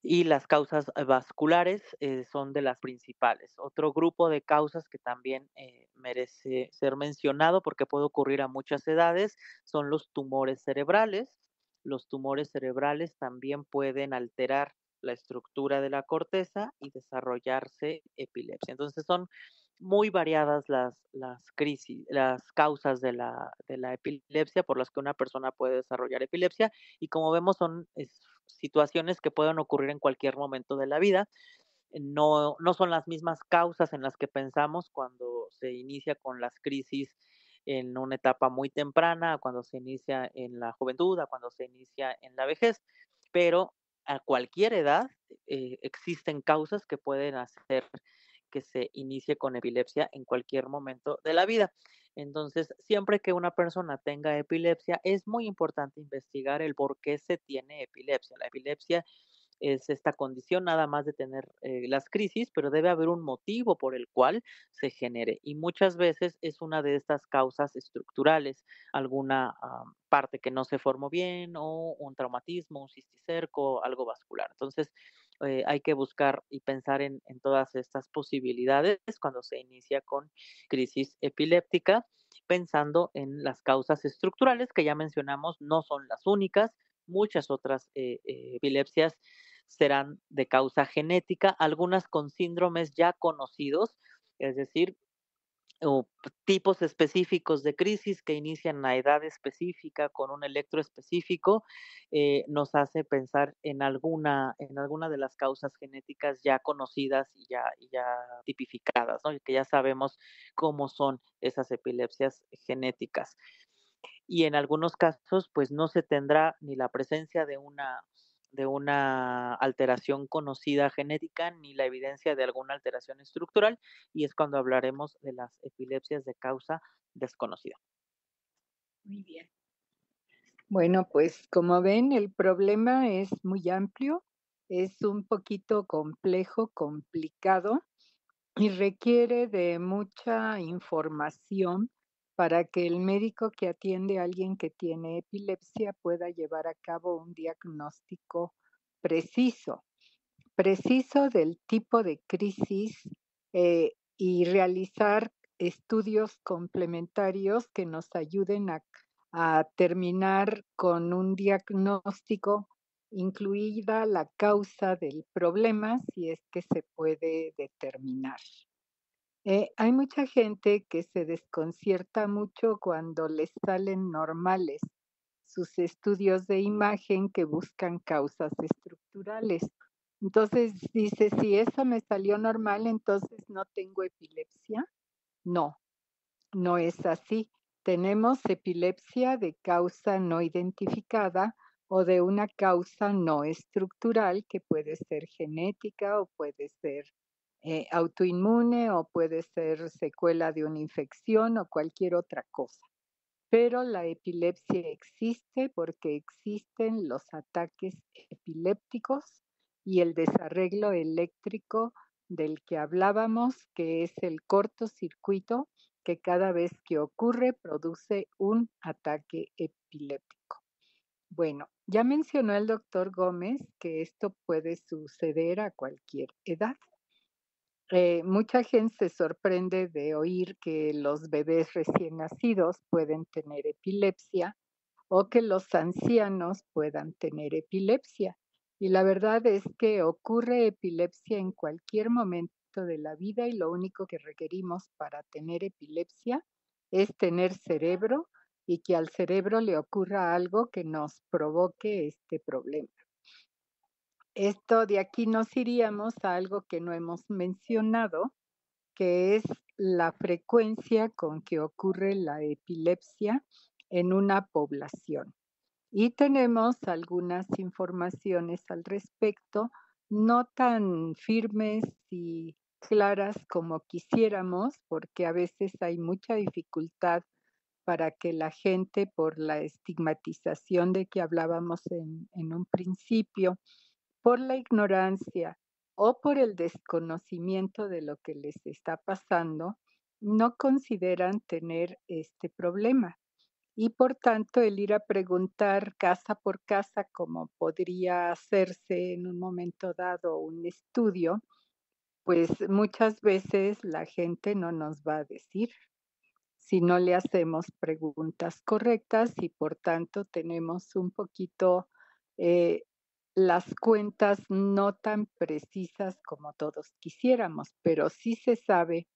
Y las causas vasculares son de las principales. Otro grupo de causas que también merece ser mencionado porque puede ocurrir a muchas edades son los tumores cerebrales. Los tumores cerebrales también pueden alterar la estructura de la corteza y desarrollarse epilepsia. Entonces son muy variadas las crisis, las causas de la epilepsia por las que una persona puede desarrollar epilepsia y como vemos son situaciones que pueden ocurrir en cualquier momento de la vida. No son las mismas causas en las que pensamos cuando se inicia con las crisis en una etapa muy temprana, cuando se inicia en la juventud, a cuando se inicia en la vejez, pero a cualquier edad existen causas que pueden hacer que se inicie con epilepsia en cualquier momento de la vida. Entonces, siempre que una persona tenga epilepsia, es muy importante investigar el por qué se tiene epilepsia. La epilepsia es esta condición nada más de tener las crisis, pero debe haber un motivo por el cual se genere. Y muchas veces es una de estas causas estructurales, alguna parte que no se formó bien o un traumatismo, un cisticerco, algo vascular. Entonces, hay que buscar y pensar en todas estas posibilidades cuando se inicia con crisis epiléptica, pensando en las causas estructurales que ya mencionamos, no son las únicas, muchas otras epilepsias serán de causa genética, algunas con síndromes ya conocidos, es decir, o tipos específicos de crisis que inician a edad específica con un electro específico, nos hace pensar en alguna de las causas genéticas ya conocidas y ya tipificadas, ¿no? Y que ya sabemos cómo son esas epilepsias genéticas. Y en algunos casos, pues no se tendrá ni la presencia de una alteración conocida genética ni la evidencia de alguna alteración estructural, y es cuando hablaremos de las epilepsias de causa desconocida. Muy bien. Bueno, pues como ven, el problema es muy amplio, es un poquito complejo, complicado y requiere de mucha información para que el médico que atiende a alguien que tiene epilepsia pueda llevar a cabo un diagnóstico preciso, preciso del tipo de crisis y realizar estudios complementarios que nos ayuden a terminar con un diagnóstico, incluida la causa del problema, si es que se puede determinar. Hay mucha gente que se desconcierta mucho cuando les salen normales sus estudios de imagen que buscan causas estructurales. Entonces dice, si eso me salió normal, entonces no tengo epilepsia. No, no es así. Tenemos epilepsia de causa no identificada o de una causa no estructural que puede ser genética o puede ser autoinmune o puede ser secuela de una infección o cualquier otra cosa. Pero la epilepsia existe porque existen los ataques epilépticos y el desarreglo eléctrico del que hablábamos, que es el cortocircuito que cada vez que ocurre produce un ataque epiléptico. Bueno, ya mencionó el doctor Gómez que esto puede suceder a cualquier edad. Mucha gente se sorprende de oír que los bebés recién nacidos pueden tener epilepsia o que los ancianos puedan tener epilepsia. Y la verdad es que ocurre epilepsia en cualquier momento de la vida y lo único que requerimos para tener epilepsia es tener cerebro y que al cerebro le ocurra algo que nos provoque este problema. Esto de aquí nos iríamos a algo que no hemos mencionado, que es la frecuencia con que ocurre la epilepsia en una población. Y tenemos algunas informaciones al respecto, no tan firmes y claras como quisiéramos, porque a veces hay mucha dificultad para que la gente, por la estigmatización de que hablábamos en un principio, por la ignorancia o por el desconocimiento de lo que les está pasando, no consideran tener este problema. Y por tanto, el ir a preguntar casa por casa, como podría hacerse en un momento dado un estudio, pues muchas veces la gente no nos va a decir si no le hacemos preguntas correctas y por tanto tenemos un poquito eh, las cuentas no tan precisas como todos quisiéramos, pero sí se sabe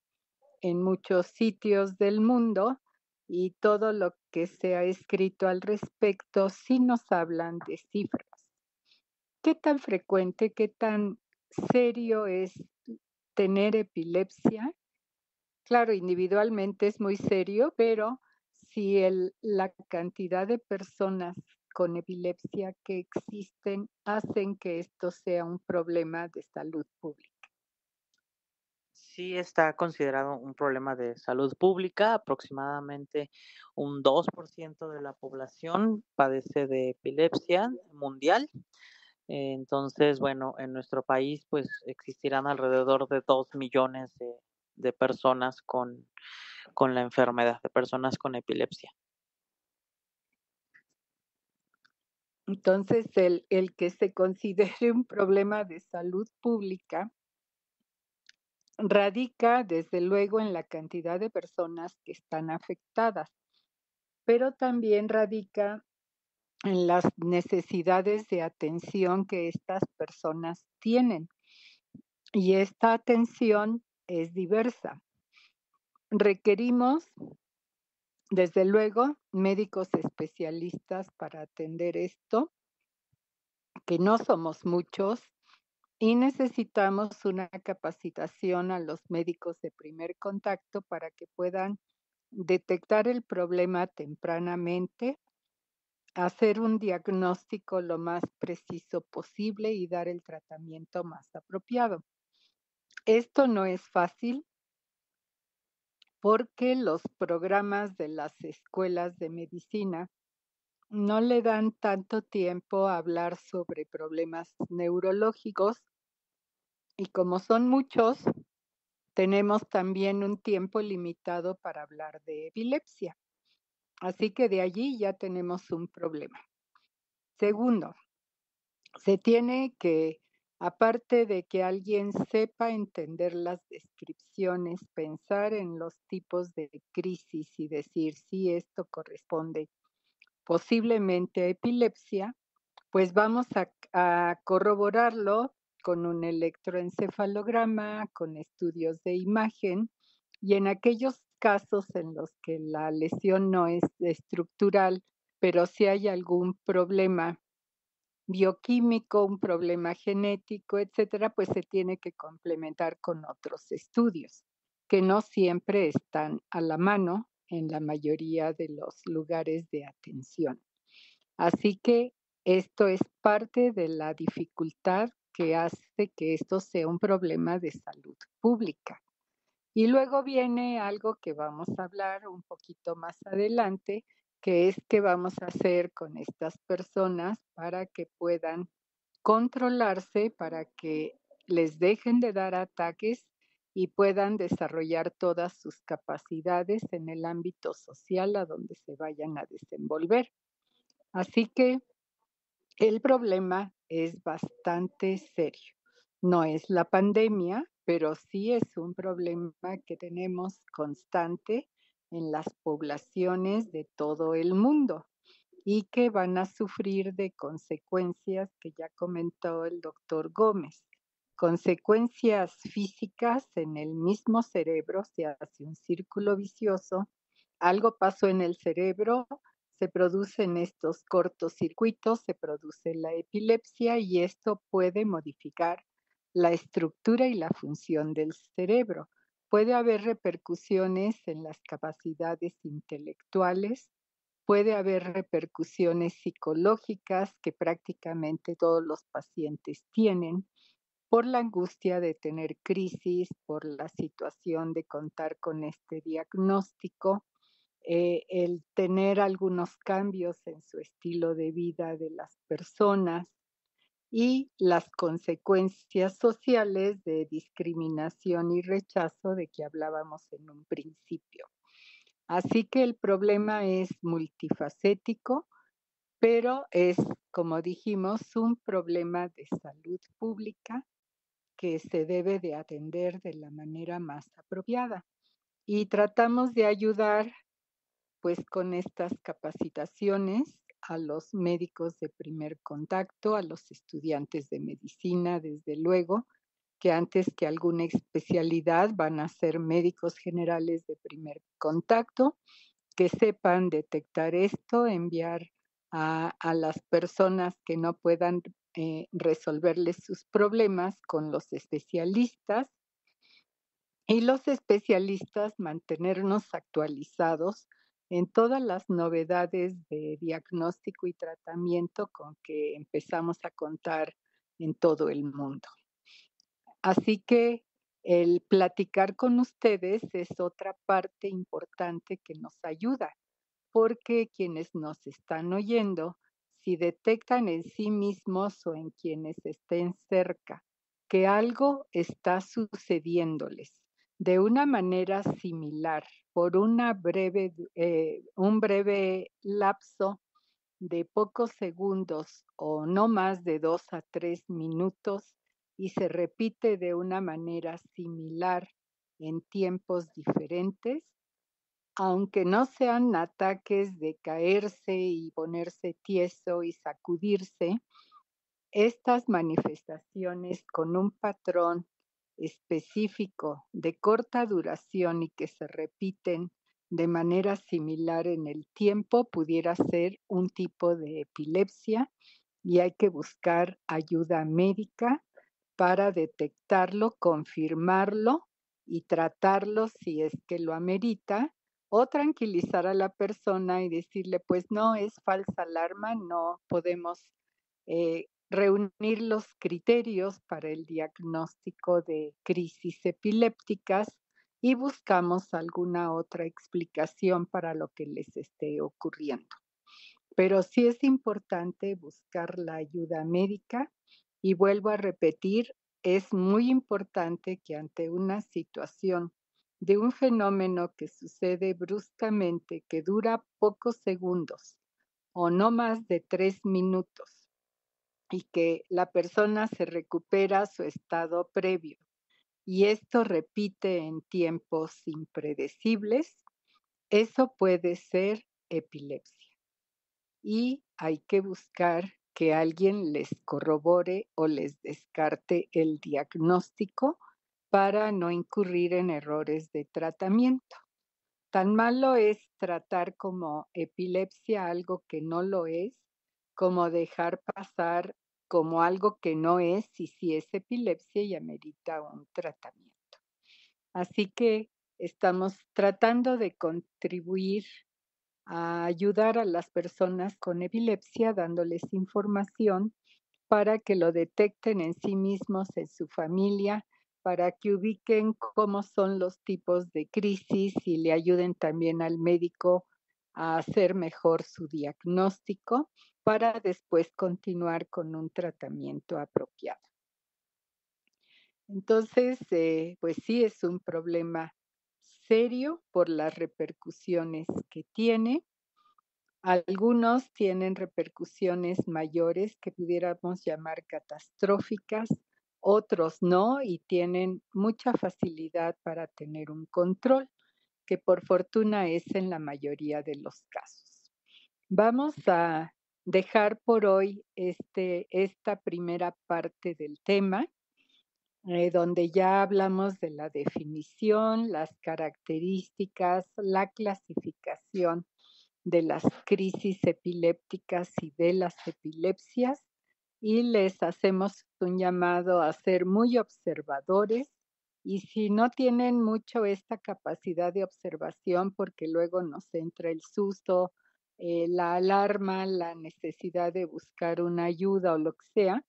en muchos sitios del mundo y todo lo que se ha escrito al respecto sí nos hablan de cifras. ¿Qué tan frecuente, qué tan serio es tener epilepsia? Claro, individualmente es muy serio, pero si la cantidad de personas con epilepsia que existen hacen que esto sea un problema de salud pública. Sí está considerado un problema de salud pública, aproximadamente un 2% de la población padece de epilepsia mundial. Entonces, bueno, en nuestro país, pues existirán alrededor de 2 millones de personas con la enfermedad, de personas con epilepsia. Entonces, el que se considere un problema de salud pública radica desde luego en la cantidad de personas que están afectadas, pero también radica en las necesidades de atención que estas personas tienen. Y esta atención es diversa. Requerimos, desde luego, médicos especialistas para atender esto, que no somos muchos, y necesitamos una capacitación a los médicos de primer contacto para que puedan detectar el problema tempranamente, hacer un diagnóstico lo más preciso posible y dar el tratamiento más apropiado. Esto no es fácil porque los programas de las escuelas de medicina no le dan tanto tiempo a hablar sobre problemas neurológicos y como son muchos, tenemos también un tiempo limitado para hablar de epilepsia. Así que de allí ya tenemos un problema. Segundo, se tiene que, aparte de que alguien sepa entender las descripciones, pensar en los tipos de crisis y decir si esto corresponde posiblemente a epilepsia, pues vamos a corroborarlo con un electroencefalograma, con estudios de imagen y en aquellos casos en los que la lesión no es estructural, pero si hay algún problema bioquímico, un problema genético, etcétera, pues se tiene que complementar con otros estudios que no siempre están a la mano en la mayoría de los lugares de atención. Así que esto es parte de la dificultad que hace que esto sea un problema de salud pública. Y luego viene algo que vamos a hablar un poquito más adelante, que es qué vamos a hacer con estas personas para que puedan controlarse, para que les dejen de dar ataques y puedan desarrollar todas sus capacidades en el ámbito social a donde se vayan a desenvolver. Así que el problema es bastante serio. No es la pandemia, pero sí es un problema que tenemos constante en las poblaciones de todo el mundo y que van a sufrir de consecuencias que ya comentó el doctor Gómez. Consecuencias físicas en el mismo cerebro, se hace un círculo vicioso, algo pasó en el cerebro, se producen estos cortocircuitos, se produce la epilepsia y esto puede modificar la estructura y la función del cerebro. Puede haber repercusiones en las capacidades intelectuales, puede haber repercusiones psicológicas que prácticamente todos los pacientes tienen por la angustia de tener crisis, por la situación de contar con este diagnóstico, el tener algunos cambios en su estilo de vida de las personas y las consecuencias sociales de discriminación y rechazo de que hablábamos en un principio. Así que el problema es multifacético, pero es, como dijimos, un problema de salud pública que se debe de atender de la manera más apropiada. Y tratamos de ayudar, pues, con estas capacitaciones a los médicos de primer contacto, a los estudiantes de medicina, desde luego, que antes que alguna especialidad van a ser médicos generales de primer contacto, que sepan detectar esto, enviar a las personas que no puedan resolverles sus problemas con los especialistas y los especialistas mantenernos actualizados en todas las novedades de diagnóstico y tratamiento con que empezamos a contar en todo el mundo. Así que el platicar con ustedes es otra parte importante que nos ayuda, porque quienes nos están oyendo, si detectan en sí mismos o en quienes estén cerca que algo está sucediéndoles de una manera similar por un breve lapso de pocos segundos o no más de 2 a 3 minutos y se repite de una manera similar en tiempos diferentes, aunque no sean ataques de caerse y ponerse tieso y sacudirse, estas manifestaciones con un patrón específico de corta duración y que se repiten de manera similar en el tiempo pudiera ser un tipo de epilepsia y hay que buscar ayuda médica para detectarlo, confirmarlo y tratarlo si es que lo amerita o tranquilizar a la persona y decirle, pues no es falsa alarma, no podemos reunir los criterios para el diagnóstico de crisis epilépticas y buscamos alguna otra explicación para lo que les esté ocurriendo. Pero sí es importante buscar la ayuda médica y vuelvo a repetir, es muy importante que ante una situación de un fenómeno que sucede bruscamente, que dura pocos segundos o no más de 3 minutos y que la persona se recupera su estado previo y esto repite en tiempos impredecibles, eso puede ser epilepsia y hay que buscar que alguien les corrobore o les descarte el diagnóstico para no incurrir en errores de tratamiento. Tan malo es tratar como epilepsia algo que no lo es, como dejar pasar como algo que no es y si es epilepsia y amerita un tratamiento. Así que estamos tratando de contribuir a ayudar a las personas con epilepsia dándoles información para que lo detecten en sí mismos, en su familia, para que ubiquen cómo son los tipos de crisis y le ayuden también al médico a hacer mejor su diagnóstico para después continuar con un tratamiento apropiado. Entonces, pues sí es un problema serio por las repercusiones que tiene. Algunos tienen repercusiones mayores que pudiéramos llamar catastróficas, otros no y tienen mucha facilidad para tener un control, que por fortuna es en la mayoría de los casos. Vamos a dejar por hoy esta primera parte del tema, donde ya hablamos de la definición, las características, la clasificación de las crisis epilépticas y de las epilepsias y les hacemos un llamado a ser muy observadores y si no tienen mucho esta capacidad de observación porque luego nos entra el susto, la alarma, la necesidad de buscar una ayuda o lo que sea,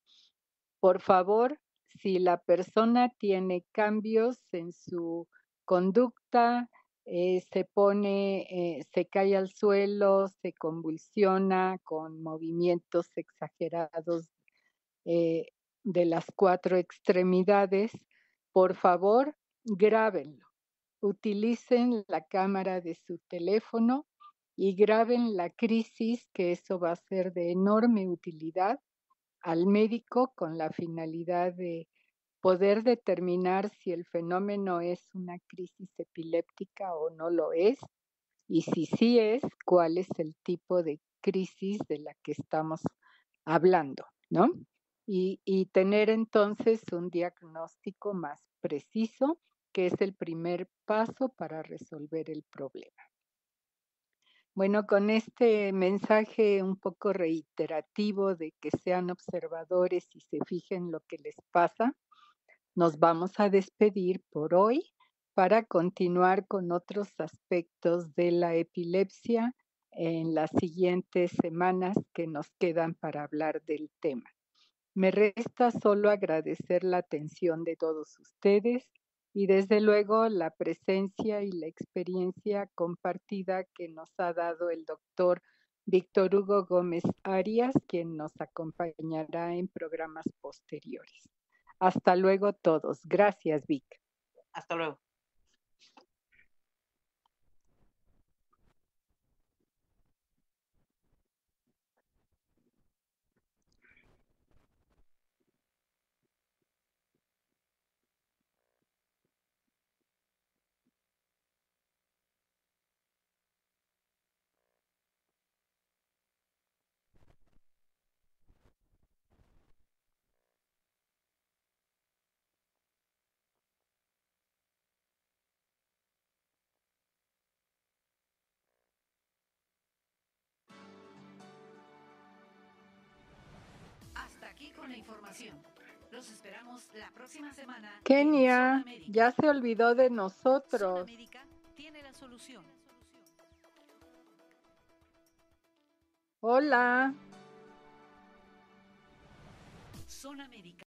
por favor, si la persona tiene cambios en su conducta, se cae al suelo, se convulsiona con movimientos exagerados eh, de las 4 extremidades, por favor, grábenlo. Utilicen la cámara de su teléfono y graben la crisis, que eso va a ser de enorme utilidad al médico con la finalidad de poder determinar si el fenómeno es una crisis epiléptica o no lo es, y si sí es, cuál es el tipo de crisis de la que estamos hablando, ¿no? Y tener entonces un diagnóstico más preciso, que es el primer paso para resolver el problema. Bueno, con este mensaje un poco reiterativo de que sean observadores y se fijen lo que les pasa, nos vamos a despedir por hoy para continuar con otros aspectos de la epilepsia en las siguientes semanas que nos quedan para hablar del tema. Me resta solo agradecer la atención de todos ustedes y desde luego la presencia y la experiencia compartida que nos ha dado el doctor Víctor Hugo Gómez Arias, quien nos acompañará en programas posteriores. Hasta luego todos. Gracias, Vic. Hasta luego. Hasta aquí con la información. Los esperamos la próxima semana. Kenia, ya se olvidó de nosotros. Zona Médica tiene la solución. Hola. Zona Médica.